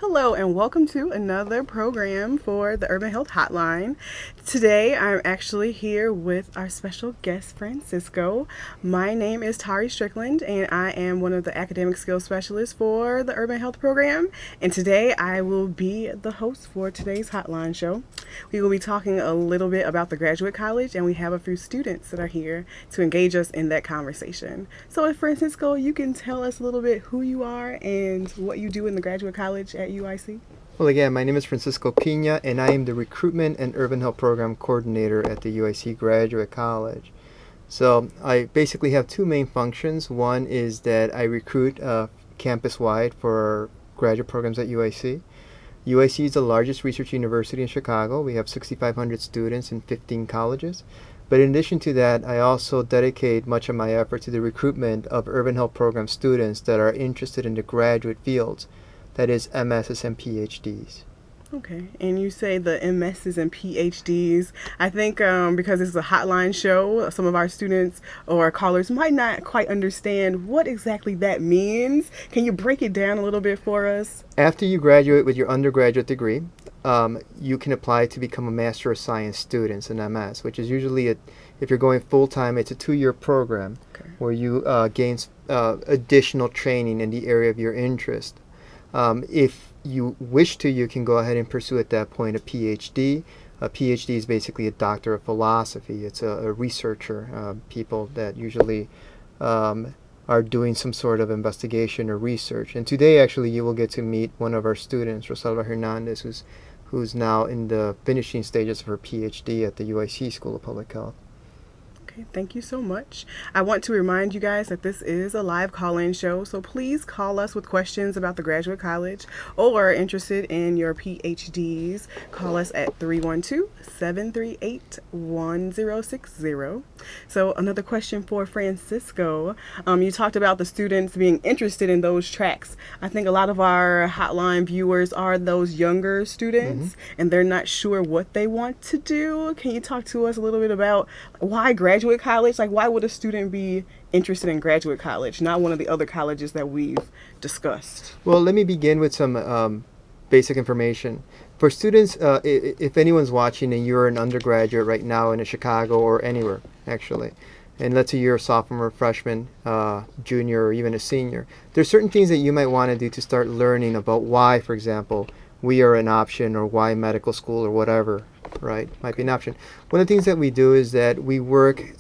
Hello and welcome to another program for the Urban Health Hotline. Today I'm actually here with our special guest, Francisco. My name is Tarri Strickland and I am one of the academic skills specialists for the Urban Health program. And today I will be the host for today's Hotline show. We will be talking a little bit about the graduate college, and we have a few students that are here to engage us in that conversation. So if Francisco, you can tell us a little bit who you are and what you do in the graduate college at UIC. Well, again, my name is Francisco Pina, and I am the Recruitment and Urban Health Program Coordinator at the UIC Graduate College. So I basically have two main functions. One is that I recruit campus-wide for our graduate programs at UIC. UIC is the largest research university in Chicago. We have 6,500 students in 15 colleges. But in addition to that, I also dedicate much of my effort to the recruitment of urban health program students that are interested in the graduate fields, that is MSs and PhDs. Okay, and you say the MSs and PhDs. I think because this is a hotline show, some of our students or callers might not quite understand what exactly that means. Can you break it down a little bit for us? After you graduate with your undergraduate degree, you can apply to become a Master of Science student, an MS, which is usually, if you're going full-time, it's a 2-year program where you gain additional training in the area of your interest. If you wish to, you can go ahead and pursue at that point a PhD. A PhD is basically a doctor of philosophy. It's a researcher, people that usually are doing some sort of investigation or research. And today, actually, you will get to meet one of our students, Rosalba Hernandez, who's now in the finishing stages of her PhD at the UIC School of Public Health. Okay, thank you so much. I want to remind you guys that this is a live call-in show, so please call us with questions about the graduate college or interested in your PhDs. Call us at 312-738-1060. So another question for Francisco. You talked about the students being interested in those tracks. I think a lot of our hotline viewers are those younger students, and they're not sure what they want to do. Can you talk to us a little bit about why graduate college? Like, why would a student be interested in graduate college, not one of the other colleges that we've discussed? Well, let me begin with some basic information. For students, if anyone's watching and you're an undergraduate right now in Chicago or anywhere, actually, and let's say you're a sophomore, freshman, junior, or even a senior, there's certain things that you might want to do to start learning about why, for example, we are an option, or why medical school or whatever, right, might be an option. One of the things that we do is that we work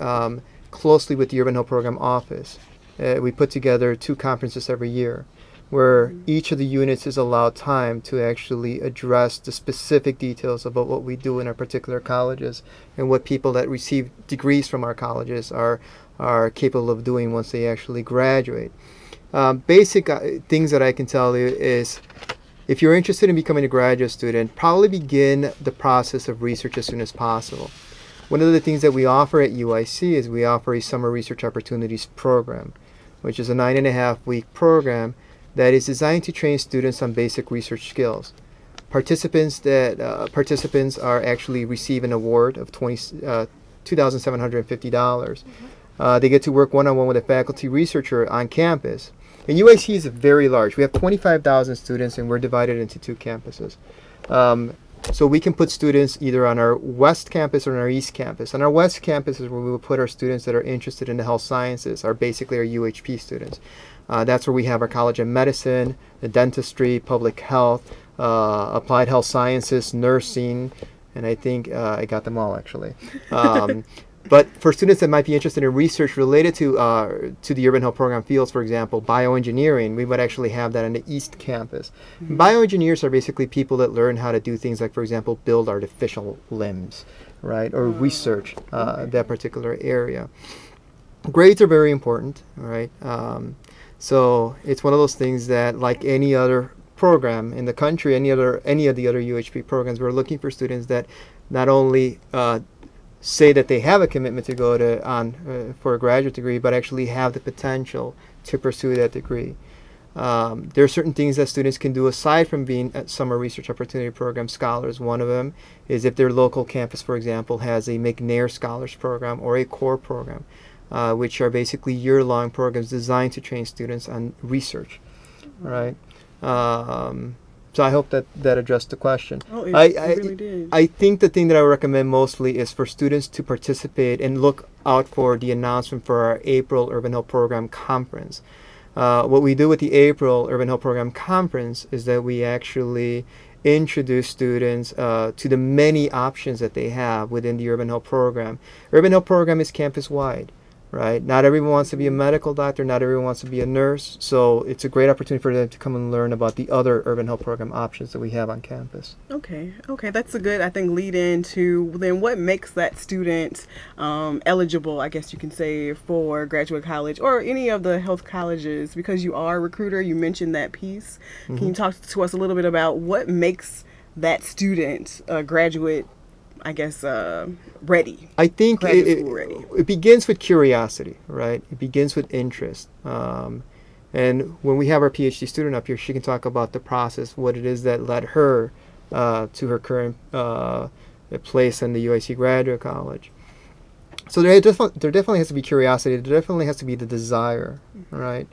closely with the Urban Health Program office. We put together 2 conferences every year where each of the units is allowed time to actually address the specific details about what we do in our particular colleges and what people that receive degrees from our colleges are capable of doing once they actually graduate. Basic things that I can tell you is, if you're interested in becoming a graduate student, probably begin the process of research as soon as possible. One of the things that we offer at UIC is we offer a Summer Research Opportunities program, which is a 9.5-week program that is designed to train students on basic research skills. Participants are actually receive an award of $2,750. They get to work one-on-one with a faculty researcher on campus. And UIC is very large. We have 25,000 students, and we're divided into 2 campuses. So we can put students either on our west campus or on our east campus. On our west campus is where we will put our students that are interested in the health sciences, basically our UHP students. That's where we have our College of Medicine, the dentistry, public health, applied health sciences, nursing, and I think I got them all, actually. But for students that might be interested in research related to the urban health program fields, for example, bioengineering, we would actually have that on the East Campus. Bioengineers are basically people that learn how to do things like, for example, build artificial limbs, right, or research that particular area. Grades are very important, right? So it's one of those things that, like any other program in the country, any of the other UHP programs, we're looking for students that not only say that they have a commitment to go for a graduate degree, but actually have the potential to pursue that degree. There are certain things that students can do aside from being at Summer Research Opportunity Program scholars. One of them is if their local campus, for example, has a McNair Scholars Program or a CORE program, which are basically year-long programs designed to train students on research, right? So I hope that addressed the question. Oh, it really did. I think the thing that I would recommend mostly is for students to participate and look out for the announcement for our April Urban Health Program Conference. What we do with the April Urban Health Program Conference is that we actually introduce students to the many options that they have within the Urban Health Program. Urban Health Program is campus-wide, right? Not everyone wants to be a medical doctor, not everyone wants to be a nurse, so it's a great opportunity for them to come and learn about the other Urban Health Program options that we have on campus. Okay, that's a good, I think, lead into then what makes that student eligible, I guess you can say, for graduate college or any of the health colleges, because you are a recruiter, you mentioned that piece. Can you talk to us a little bit about what makes that student a graduate, I guess, ready? I think ready. It begins with curiosity, right? It begins with interest. And when we have our PhD student up here, she can talk about the process, what it is that led her to her current place in the UIC Graduate College. So there definitely has to be curiosity. There definitely has to be the desire, right?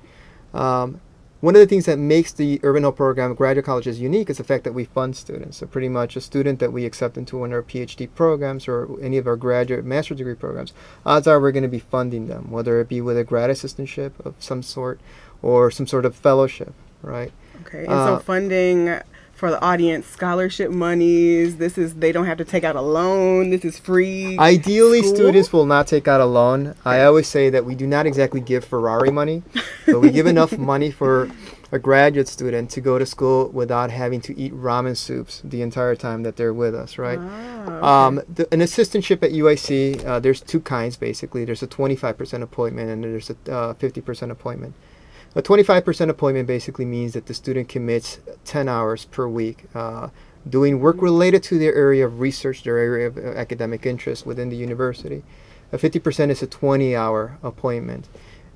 One of the things that makes the Urban Health Program graduate colleges unique is the fact that we fund students. So pretty much a student that we accept into one of our PhD programs or any of our graduate master's degree programs, odds are we're going to be funding them, whether it be with a grad assistantship of some sort or some sort of fellowship, right? Okay, and so funding for the audience, scholarship monies, they don't have to take out a loan, this is free. Ideally, school? Students will not take out a loan. I always say that we do not exactly give Ferrari money, but we give enough money for a graduate student to go to school without having to eat ramen soups the entire time that they're with us, right? Okay. An assistantship at UIC, there's two kinds basically. There's a 25% appointment and there's a 50% appointment. A 25% appointment basically means that the student commits 10 hours per week doing work related to their area of research, their area of academic interest within the university. A 50% is a 20-hour appointment.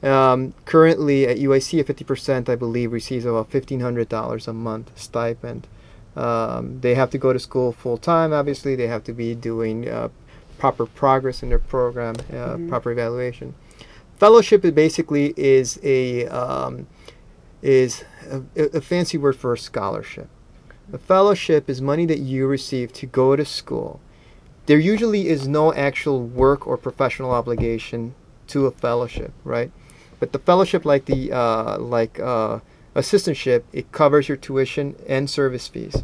Currently at UIC, a 50%, I believe, receives about $1,500 a month stipend. They have to go to school full-time, obviously. They have to be doing proper progress in their program, proper evaluation. Fellowship basically is a fancy word for a scholarship. A fellowship is money that you receive to go to school. There usually is no actual work or professional obligation to a fellowship, right? But the fellowship, like the assistantship, it covers your tuition and service fees,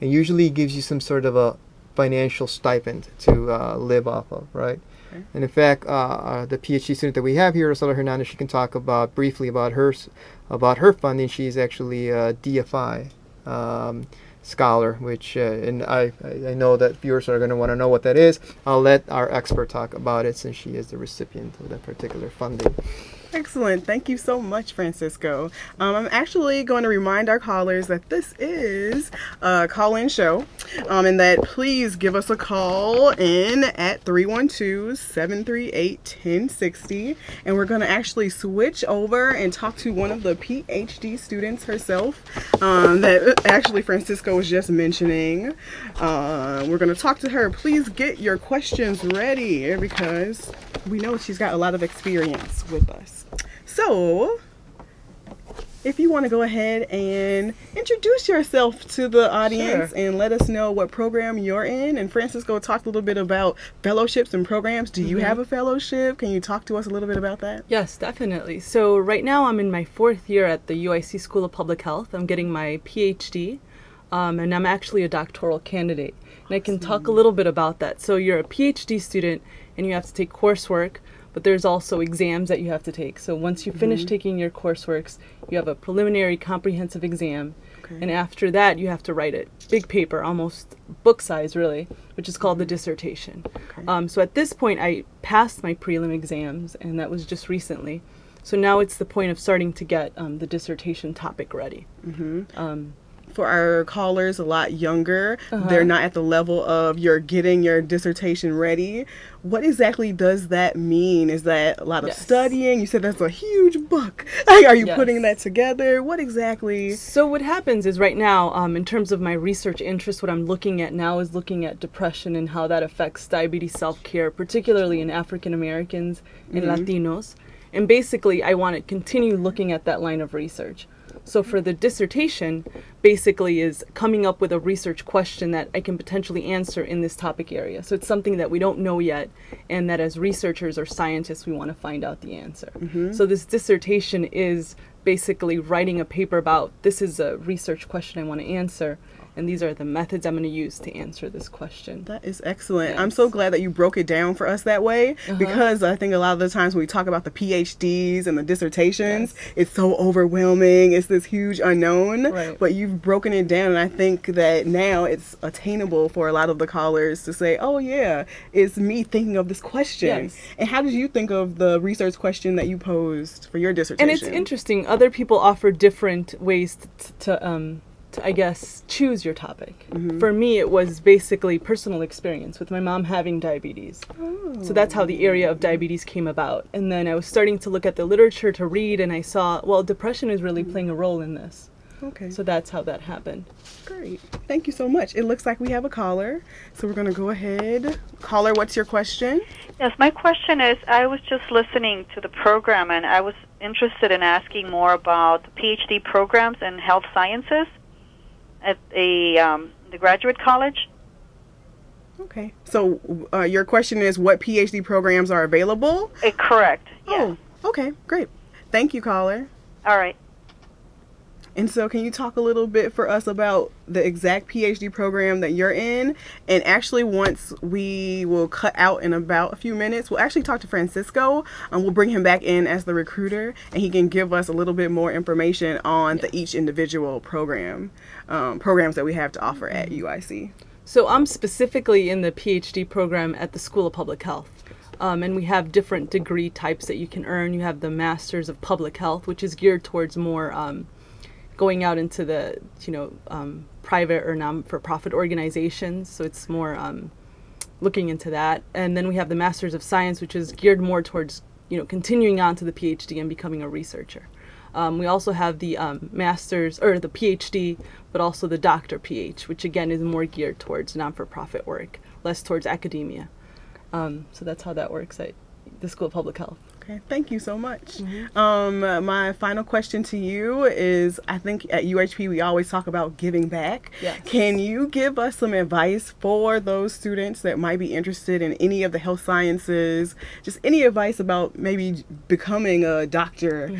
and usually gives you some sort of a financial stipend to live off of, right? And in fact, the PhD student that we have here, Rosalba Hernandez, she can talk briefly about her funding. She's actually a DFI scholar, which and I know that viewers are going to want to know what that is. I'll let our expert talk about it since she is the recipient of that particular funding. Excellent. Thank you so much, Francisco. I'm actually going to remind our callers that this is a call-in show, and that please give us a call in at 312-738-1060, and we're going to actually switch over and talk to one of the PhD students herself that actually Francisco was just mentioning. We're going to talk to her. Please get your questions ready because we know she's got a lot of experience with us. So, if you want to go ahead and introduce yourself to the audience and let us know what program you're in. And Francisco talked a little bit about fellowships and programs. Do you have a fellowship? Can you talk to us a little bit about that? Yes, definitely. So right now I'm in my 4th year at the UIC School of Public Health. I'm getting my PhD, and I'm actually a doctoral candidate. And I can talk a little bit about that. So you're a PhD student and you have to take coursework, but there's also exams that you have to take. So once you finish taking your courseworks, you have a preliminary comprehensive exam. And after that, you have to write it. Big paper, almost book size really, which is called the dissertation. So at this point, I passed my prelim exams, and that was just recently. So now it's the point of starting to get the dissertation topic ready. For our callers a lot younger, they're not at the level of you're getting your dissertation ready. What exactly does that mean? Is that a lot of studying? You said that's a huge book. Are you putting that together? What exactly? So what happens is right now, in terms of my research interest, what I'm looking at now is looking at depression and how that affects diabetes self-care, particularly in African Americans and Latinos. And basically, I want to continue looking at that line of research. So for the dissertation, basically is coming up with a research question that I can potentially answer in this topic area. So it's something that we don't know yet, and that as researchers or scientists, we want to find out the answer. So this dissertation is basically writing a paper about, this is a research question I want to answer, and these are the methods I'm going to use to answer this question. That is excellent. Yes. I'm so glad that you broke it down for us that way, because I think a lot of the times when we talk about the PhDs and the dissertations, it's so overwhelming. It's this huge unknown, Right. but you've broken it down, and I think that now it's attainable for a lot of the callers to say, oh yeah, it's me thinking of this question. Yes. And how did you think of the research question that you posed for your dissertation? And it's interesting. Other people offer different ways to I guess, choose your topic. For me, it was basically personal experience with my mom having diabetes. So that's how the area of diabetes came about. And then I was starting to look at the literature to read, and I saw, well, depression is really playing a role in this. Okay. So that's how that happened. Great. Thank you so much. It looks like we have a caller. So we're going to go ahead. Caller, what's your question? Yes, my question is, I was just listening to the program, and I was interested in asking more about the PhD programs in health sciences at the graduate college. Okay. So your question is what PhD programs are available? Correct. Yes. Oh, okay. Great. Thank you, caller. All right. And so can you talk a little bit for us about the exact PhD program that you're in? And actually, once we will cut out in about a few minutes, we'll actually talk to Francisco, and we'll bring him back in as the recruiter, and he can give us a little bit more information on the each individual programs that we have to offer at UIC. So I'm specifically in the PhD program at the School of Public Health. And we have different degree types that you can earn. You have the Masters of Public Health, which is geared towards more going out into the, private or non-for-profit organizations. So it's more looking into that. And then we have the Masters of Science, which is geared more towards, continuing on to the PhD and becoming a researcher. We also have the Masters, or the PhD, but also the Doctor PH, which again is more geared towards non-for-profit work, less towards academia. So that's how that works at the School of Public Health. Okay, thank you so much. My final question to you is, I think at UHP we always talk about giving back. Yes. Can you give us some advice for those students that might be interested in any of the health sciences? Just any advice about maybe becoming a doctor?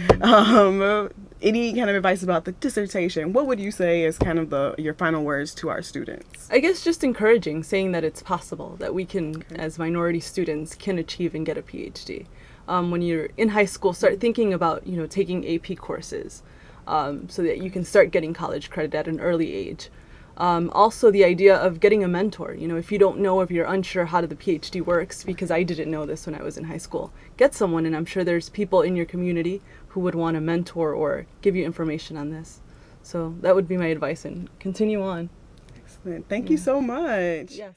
Any kind of advice about the dissertation? What would you say is kind of your final words to our students? I guess just encouraging, saying that it's possible, that we can, as minority students, can achieve and get a PhD. When you're in high school, start thinking about, taking AP courses so that you can start getting college credit at an early age. Also, the idea of getting a mentor. If you don't know, if you're unsure how the PhD works, because I didn't know this when I was in high school, get someone, and I'm sure there's people in your community who would want to mentor or give you information on this. So that would be my advice, and continue on. Excellent. Thank you so much. Yes.